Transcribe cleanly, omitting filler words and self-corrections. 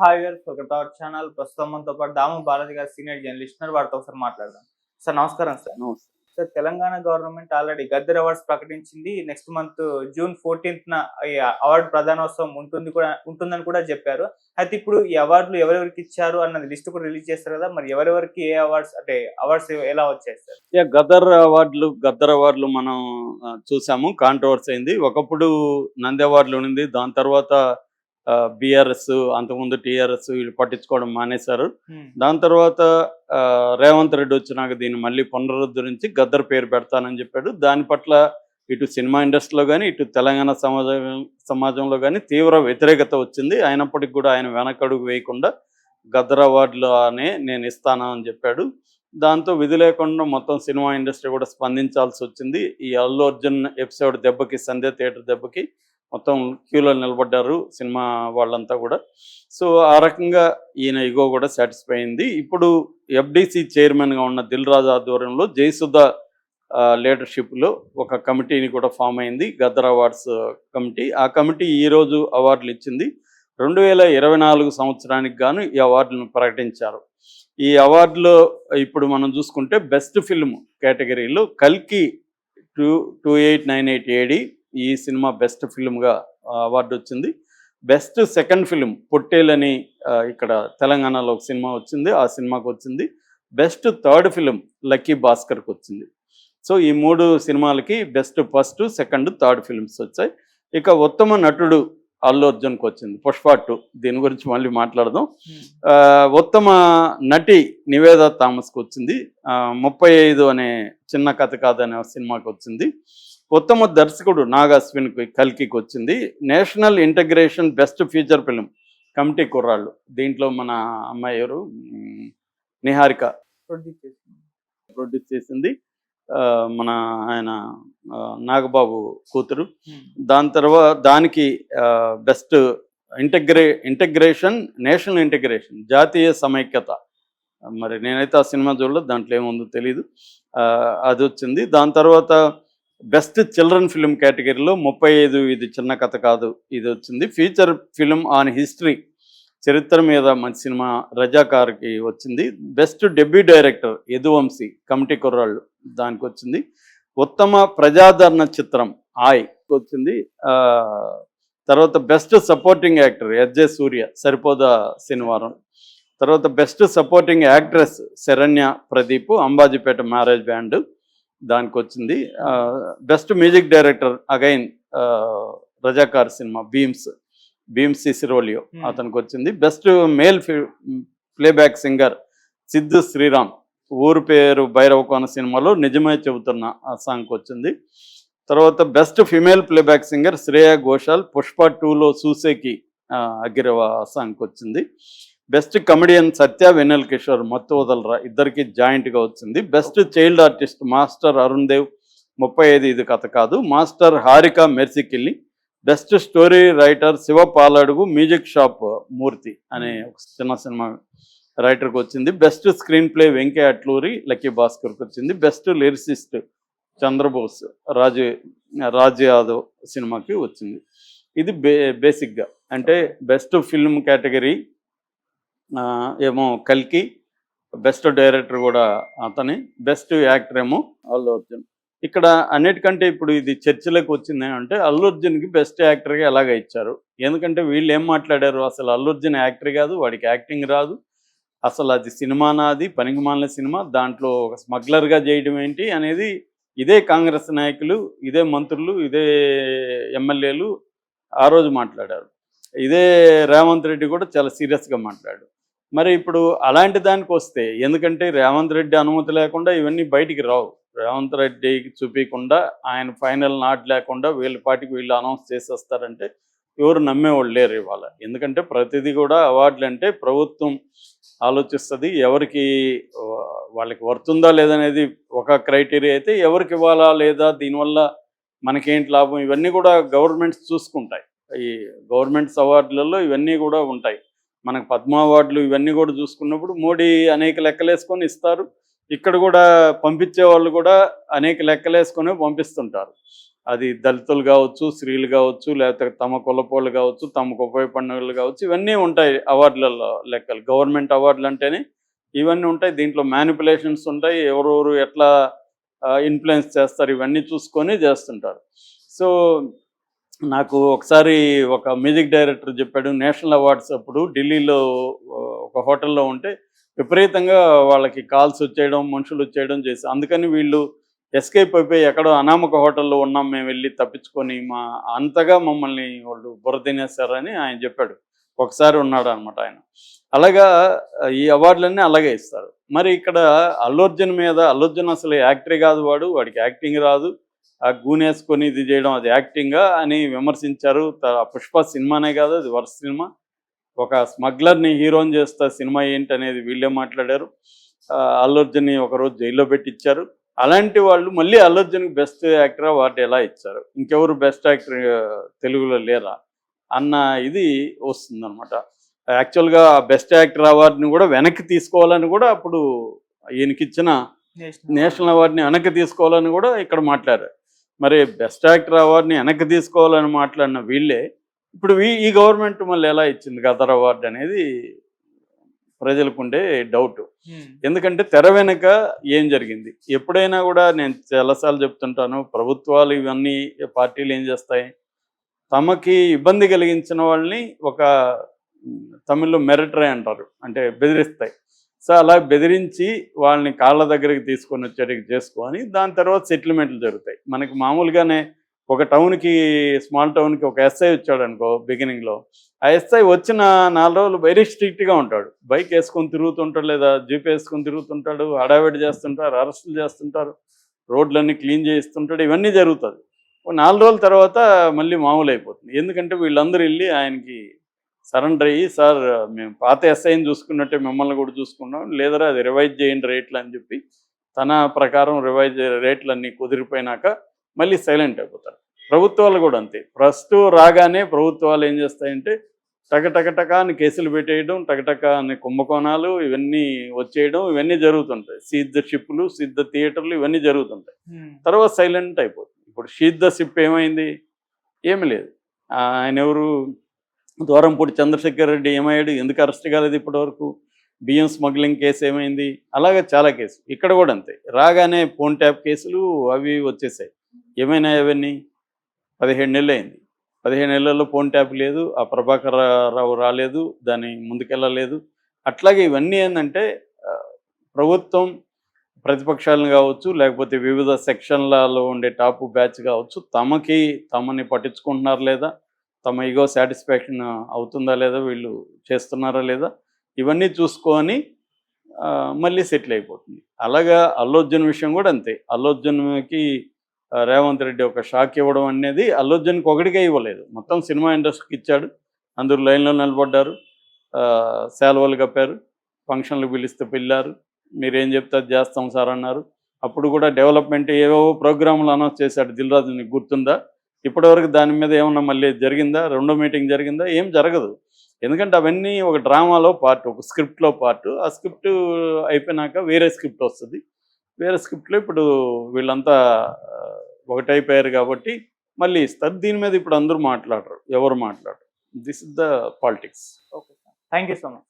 Hi గారు, welcome to our channel. ప్రస్తుతం మనతో పాటు దాము బాలాజీ గారు సీనియర్ జర్నలిస్ట్ ఉన్నారు. వారితో ఒకసారి మాట్లాడదాం. సార్ నమస్కారం సార్. నమస్తే. Sir, Telangana government already Gaddar awards ప్రకటించింది. నెక్స్ట్ మంత్ జూన్ 14న ఈ అవార్డు ప్రదానోత్సవం ఉంటుందని కూడా చెప్పారు. అయితే ఇప్పుడు ఈ అవార్డులు ఎవరెవరికి ఇచ్చారు అన్నది లిస్ట్ కూడా రిలీజ్ చేస్తారు కదా. మరి ఎవరెవరికి ఏ అవార్డ్స్, అంటే అవార్డ్స్ ఎలా వచ్చాయి సార్? గద్దర్ అవార్డులు మనం చూసాము. కాంట్రవర్సీ అయింది. ఒకప్పుడు నంది అవార్డులు ఉండింది. దాని తర్వాత బీఆర్ఎస్, అంతకుముందు టీఆర్ఎస్ వీళ్ళు పట్టించుకోవడం మానేశారు. దాని తర్వాత రేవంత్ రెడ్డి వచ్చినాక దీన్ని మళ్ళీ పునరుద్ధరించి గద్దర్ పేరు పెడతానని చెప్పాడు. దాని పట్ల ఇటు సినిమా ఇండస్ట్రీలో కానీ, ఇటు తెలంగాణ సమాజంలో కానీ తీవ్ర వ్యతిరేకత వచ్చింది. అయినప్పటికీ కూడా ఆయన వెనకడుగు వేయకుండా గద్దర్ అవార్డులు అనే నేను ఇస్తాను అని చెప్పాడు. దాంతో విధి లేకుండా మొత్తం సినిమా ఇండస్ట్రీ కూడా స్పందించాల్సి వచ్చింది. ఈ అల్లు అర్జున్ ఎపిసోడ్ దెబ్బకి, సంధ్య థియేటర్ దెబ్బకి మొత్తం క్యూలో నిలబడ్డారు సినిమా వాళ్ళంతా కూడా. సో ఆ రకంగా ఈయన ఇగో కూడా సాటిస్ఫై అయింది. ఇప్పుడు ఎఫ్డిసి చైర్మన్గా ఉన్న దిల్ రాజు ఆధ్వర్యంలో జయసుధ లీడర్షిప్లో ఒక కమిటీని కూడా ఫామ్ అయింది, గద్దర్ అవార్డ్స్ కమిటీ. ఆ కమిటీ ఈరోజు అవార్డులు ఇచ్చింది. 2024 సంవత్సరానికి గాను ఈ అవార్డులను ప్రకటించారు. ఈ అవార్డులో ఇప్పుడు మనం చూసుకుంటే బెస్ట్ ఫిల్మ్ కేటగిరీలో కల్కి 2898 AD ఈ సినిమా బెస్ట్ ఫిల్మ్గా అవార్డు వచ్చింది. బెస్ట్ సెకండ్ ఫిల్మ్ పొట్టేలని ఇక్కడ తెలంగాణలో ఒక సినిమా వచ్చింది, ఆ సినిమాకి వచ్చింది. బెస్ట్ థర్డ్ ఫిల్మ్ లక్కీ భాస్కర్కి వచ్చింది. సో ఈ 3 సినిమాలకి best first, second, third films వచ్చాయి. ఇక ఉత్తమ నటుడు అల్లు అర్జున్కి వచ్చింది, పుష్ప 2. దీని గురించి మళ్ళీ మాట్లాడదాం. ఉత్తమ నటి నివేదా థామస్కి వచ్చింది, 35 అనే చిన్న కథ కాదనే సినిమాకి వచ్చింది. ఉత్తమ దర్శకుడు నాగ్ అశ్విన్కి కల్కికి వచ్చింది. National integration best feature film committee కుర్రాళ్ళు, దీంట్లో మన అమ్మాయి ఎవరు, నిహారిక ప్రొడ్యూస్ చేసింది. మన ఆయన నాగబాబు కూతురు. దాని తర్వాత దానికి బెస్ట్ ఇంటగ్రేషన్, నేషనల్ ఇంటగ్రేషన్, జాతీయ సమైక్యత. మరి నేనైతే ఆ సినిమా చూడలేదు, దాంట్లో ఏముందో తెలీదు, అది వచ్చింది. దాని తర్వాత బెస్ట్ చిల్డ్రన్ ఫిల్మ్ కేటగిరీలో 35 ఇది చిన్న కథ కాదు ఇది వచ్చింది. ఫీచర్ ఫిల్మ్ ఆన్ హిస్టరీ, చరిత్ర మీద మంచి సినిమా రజాకార్కి వచ్చింది. Best debut director Yaduvamsi committee Kurrollu, దానికి వచ్చింది. ఉత్తమ ప్రజాదరణ చిత్రం ఆయ్ వచ్చింది. తర్వాత best supporting actor SJ Suryah, Saripodhaa Sanivaaram. తర్వాత best supporting actress Saranya Pradeep, Ambajipeta marriage band, దానికి వచ్చింది. Best music director again Razakar cinema Bheems Ceciroleo, అతనికి వచ్చింది. Best male playback singer Siddhu Sriram, Ooru Peru Bhairavakona సినిమాలో నిజమే చెబుతున్న ఆ సాంగ్కి వచ్చింది. తర్వాత best female playback singer Shreya Ghoshal, Pushpa 2లో సూసేకి అగిరవ సాంగ్కి వచ్చింది. బెస్ట్ కమెడియన్ సత్య, వెన్నెల్ కిషోర్, మత్తు వదలరా ఇద్దరికి జాయింట్గా వచ్చింది. Best child artist master Arun Dev, 35 Idi Katha Kaadu, master Harika మెర్సికిల్లి. Best story writer Shiva Paladugu, music shop Murthy అనే ఒక చిన్న సినిమా రైటర్కి వచ్చింది. Best screenplay Venkaiah Atluri, Lucky భాస్కర్కి వచ్చింది. బెస్ట్ లిరిసిస్ట్ చంద్రబోస్, రాజ్ యాదవ్ సినిమాకి వచ్చింది. ఇది బేసిక్గా అంటే బెస్ట్ ఫిల్మ్ కేటగిరీ ఏమో కల్కి, బెస్ట్ డైరెక్టర్ కూడా అతని, బెస్ట్ యాక్టర్ ఏమో అల్లు అర్జున్. ఇక్కడ అన్నిటికంటే ఇప్పుడు ఇది చర్చలోకి వచ్చింది అంటే అల్లు అర్జున్కి బెస్ట్ యాక్టర్గా ఎలాగ ఇచ్చారు. ఎందుకంటే వీళ్ళు ఏం మాట్లాడారు, అసలు అల్లు అర్జున్ యాక్టర్ కాదు, వాడికి యాక్టింగ్ రాదు, అసలు అది సినిమా నాది పనికిమాలిన సినిమా, దాంట్లో ఒక స్మగ్లర్గా చేయడం ఏంటి అనేది ఇదే కాంగ్రెస్ నాయకులు, ఇదే మంత్రులు, ఇదే ఎమ్మెల్యేలు ఆ రోజు మాట్లాడారు. ఇదే రేవంత్ రెడ్డి కూడా చాలా సీరియస్గా మాట్లాడారు. మరి ఇప్పుడు అలాంటి దానికి వస్తే, ఎందుకంటే రేవంత్ రెడ్డి అనుమతి లేకుండా ఇవన్నీ బయటికి రావు. రేవంత్ రెడ్డికి చూపించకుండా, ఆయన ఫైనల్ నాట్ లేకుండా వీళ్ళ పాటికి వీళ్ళు అనౌన్స్ చేసేస్తారంటే ఎవరు నమ్మేవాళ్ళు లేరు ఇవాళ. ఎందుకంటే ప్రతిదీ కూడా అవార్డులు అంటే ప్రభుత్వం ఆలోచిస్తుంది, ఎవరికి వాళ్ళకి వర్తుందా లేదనేది ఒక క్రైటీరియా అయితే, ఎవరికి ఇవ్వాలా లేదా, దీనివల్ల మనకేంటి లాభం, ఇవన్నీ కూడా గవర్నమెంట్స్ చూసుకుంటాయి. ఈ గవర్నమెంట్స్ అవార్డులలో ఇవన్నీ కూడా ఉంటాయి. మనకు పద్మ అవార్డులు ఇవన్నీ కూడా చూసుకున్నప్పుడు మోడీ అనేక లెక్కలేసుకొని ఇస్తారు. ఇక్కడ కూడా పంపించే వాళ్ళు కూడా అనేక లెక్కలేసుకొని పంపిస్తుంటారు. అది దళితులు కావచ్చు, స్త్రీలు కావచ్చు, లేకపోతే తమ కులపోళ్ళు కావచ్చు, తమకు ఉపయోగపడిన వాళ్ళు కావచ్చు, ఇవన్నీ ఉంటాయి అవార్డులలో లెక్కలు. గవర్నమెంట్ అవార్డులు అంటేనే ఇవన్నీ ఉంటాయి. దీంట్లో మ్యానిపులేషన్స్ ఉంటాయి. ఎవరెవరు ఎట్లా ఇన్ఫ్లుయెన్స్ చేస్తారు ఇవన్నీ చూసుకొని చేస్తుంటారు. సో నాకు ఒకసారి ఒక మ్యూజిక్ డైరెక్టర్ చెప్పాడు, నేషనల్ అవార్డ్స్ అప్పుడు ఢిల్లీలో ఒక హోటల్లో ఉంటే విపరీతంగా వాళ్ళకి కాల్స్ వచ్చేయడం, మనుషులు వచ్చేయడం చేసి, అందుకని వీళ్ళు ఎస్కేప్ అయిపోయి ఎక్కడో అనామక హోటల్లో ఉన్నాం మేము వెళ్ళి తప్పించుకొని, అంతగా మమ్మల్ని వాళ్ళు బుర్ర తినేస్తారని ఆయన చెప్పాడు. ఒకసారి ఉన్నాడు అనమాట ఆయన. అలాగా ఈ అవార్డులన్నీ అలాగే ఇస్తారు. మరి ఇక్కడ అల్లు అర్జున్ మీద, అల్లు అర్జున్ అసలు యాక్టరే కాదు, వాడికి యాక్టింగ్ రాదు, ఆ గూనేసుకొని ఇది చేయడం అది యాక్టింగా అని విమర్శించారు. పుష్ప సినిమానే కాదు, అది వర్స్ సినిమా. ఒక స్మగ్లర్ని హీరోని చేస్తా సినిమా ఏంటి అనేది వీళ్ళే మాట్లాడారు. అల్లు అర్జున్ని ఒకరోజు జైల్లో పెట్టించారు. అలాంటి వాళ్ళు మళ్ళీ అల్లు అర్జున్కి బెస్ట్ యాక్టర్ అవార్డు ఎలా ఇచ్చారు, ఇంకెవరు బెస్ట్ యాక్టర్ తెలుగులో లేరా అన్న ఇది వస్తుందన్నమాట. యాక్చువల్గా బెస్ట్ యాక్టర్ అవార్డుని కూడా వెనక్కి తీసుకోవాలని కూడా అప్పుడు ఈయనకిచ్చిన నేషనల్ అవార్డుని వెనక్కి తీసుకోవాలని కూడా ఇక్కడ మాట్లాడారు. మరి బెస్ట్ యాక్టర్ అవార్డుని వెనక్కి తీసుకోవాలని మాట్లాడిన వీళ్ళే ఇప్పుడు ఈ గవర్నమెంట్ మళ్ళీ ఎలా ఇచ్చింది గదర్ అవార్డు అనేది ప్రజలకు ఉండే డౌట్. ఎందుకంటే తెర వెనుక ఏం జరిగింది, ఎప్పుడైనా కూడా నేను చాలాసార్లు చెప్తుంటాను, ప్రభుత్వాలు ఇవన్నీ పార్టీలు ఏం చేస్తాయి, తమకి ఇబ్బంది కలిగించిన వాళ్ళని ఒక తమిళ్లో మెరిటరీ అంటారు, అంటే బెదిరిస్తాయి. సో అలా బెదిరించి వాళ్ళని కాళ్ళ దగ్గరికి తీసుకొని వచ్చేటికి చేసుకొని దాని తర్వాత సెటిల్మెంట్లు జరుగుతాయి. మనకి మామూలుగానే ఒక టౌన్కి, స్మాల్ టౌన్కి ఒక ఎస్ఐ వచ్చాడు అనుకో బిగినింగ్లో, ఆ ఎస్ఐ వచ్చిన 4 రోజులు వెరీ స్ట్రిక్ట్గా ఉంటాడు. బైక్ వేసుకొని తిరుగుతుంటాడు, లేదా జీప్ వేసుకొని తిరుగుతుంటాడు, హడావిడి చేస్తుంటారు, అరెస్టులు చేస్తుంటారు, రోడ్లన్నీ క్లీన్ చేయిస్తుంటాడు, ఇవన్నీ జరుగుతుంది. 4 రోజుల తర్వాత మళ్ళీ మామూలు అయిపోతుంది. ఎందుకంటే వీళ్ళందరూ వెళ్ళి ఆయనకి సరెండర్ అయ్యి, సార్ మేము పాత ఎస్ఐని చూసుకున్నట్టే మిమ్మల్ని కూడా చూసుకున్నాం, లేదరా అది రివైజ్ చేయండి రేట్లు అని చెప్పి తన ప్రకారం రివైజ్ రేట్లన్నీ కుదిరిపోయినాక మళ్ళీ సైలెంట్ అయిపోతారు. ప్రభుత్వాలు కూడా అంతే. ఫస్ట్ రాగానే ప్రభుత్వాలు ఏం చేస్తాయంటే టకటకటకా అని కేసులు పెట్టేయడం, టకటకా అని కుంభకోణాలు ఇవన్నీ వచ్చేయడం, ఇవన్నీ జరుగుతుంటాయి. సీజ్ ద షిప్లు, సీజ్ ద థియేటర్లు ఇవన్నీ జరుగుతుంటాయి. తర్వాత సైలెంట్ అయిపోతుంది. ఇప్పుడు షీజ్ ద షిప్ ఏమైంది, ఏమి లేదు. ఆయన ఎవరు, దూరంపూడి చంద్రశేఖర్ రెడ్డి ఏమయ్యాడు, ఎందుకు అరెస్ట్ కాలేదు ఇప్పటివరకు, బియ్యం స్మగ్లింగ్ కేసు ఏమైంది, అలాగే చాలా కేసులు. ఇక్కడ కూడా అంతే, రాగానే ఫోన్ ట్యాప్ కేసులు అవి వచ్చేసాయి. ఏమైనా అవన్నీ 17 నెలలు అయింది. 15 నెలల్లో ఫోన్ ట్యాప్ లేదు, ఆ ప్రభాకర్ రావు రాలేదు, దాన్ని ముందుకెళ్ళలేదు. అట్లాగే ఇవన్నీ ఏంటంటే ప్రభుత్వం ప్రతిపక్షాలను కావచ్చు, లేకపోతే వివిధ సెక్షన్లలో ఉండే టాప్ బ్యాచ్ కావచ్చు, తమని పట్టించుకుంటున్నారా లేదా, తమ ఈగో సాటిస్ఫాక్షన్ అవుతుందా లేదా, వీళ్ళు చేస్తున్నారా లేదా, ఇవన్నీ చూసుకొని మళ్ళీ సెటిల్ అయిపోతుంది. అలాగా అల్లు అర్జున్ విషయం కూడా అంతే. అల్లు అర్జున్కి రేవంత్ రెడ్డి ఒక షాక్ ఇవ్వడం అనేది అల్లు అర్జున్కి ఒకటికే ఇవ్వలేదు, మొత్తం సినిమా ఇండస్ట్రీకి ఇచ్చాడు. అందరూ లైన్లో నిలబడ్డారు, శాలువలు కప్పారు, ఫంక్షన్లు పిలిస్తే పిల్లారు, మీరేం చెప్తే అది చేస్తాం సార్ అన్నారు. అప్పుడు కూడా డెవలప్మెంట్ ఏవో ప్రోగ్రాంలు అనౌన్స్ చేశాడు దిల్ రాజు, నీకు గుర్తుందా? ఇప్పటివరకు దాని మీద ఏమన్నా మళ్ళీ జరిగిందా, రెండో మీటింగ్ జరిగిందా? ఏం జరగదు. ఎందుకంటే అవన్నీ ఒక డ్రామాలో పార్ట్, ఒక స్క్రిప్ట్లో పార్ట్. ఆ స్క్రిప్ట్ అయిపోయినాక వేరే స్క్రిప్ట్ వస్తుంది. వేరే స్క్రిప్ట్లో ఇప్పుడు వీళ్ళంతా ఒకటైపోయారు కాబట్టి మళ్ళీ ఇస్తారు. దీని మీద ఇప్పుడు అందరూ మాట్లాడరు, ఎవరు మాట్లాడరు. This is the politics. Okay, thank you so much.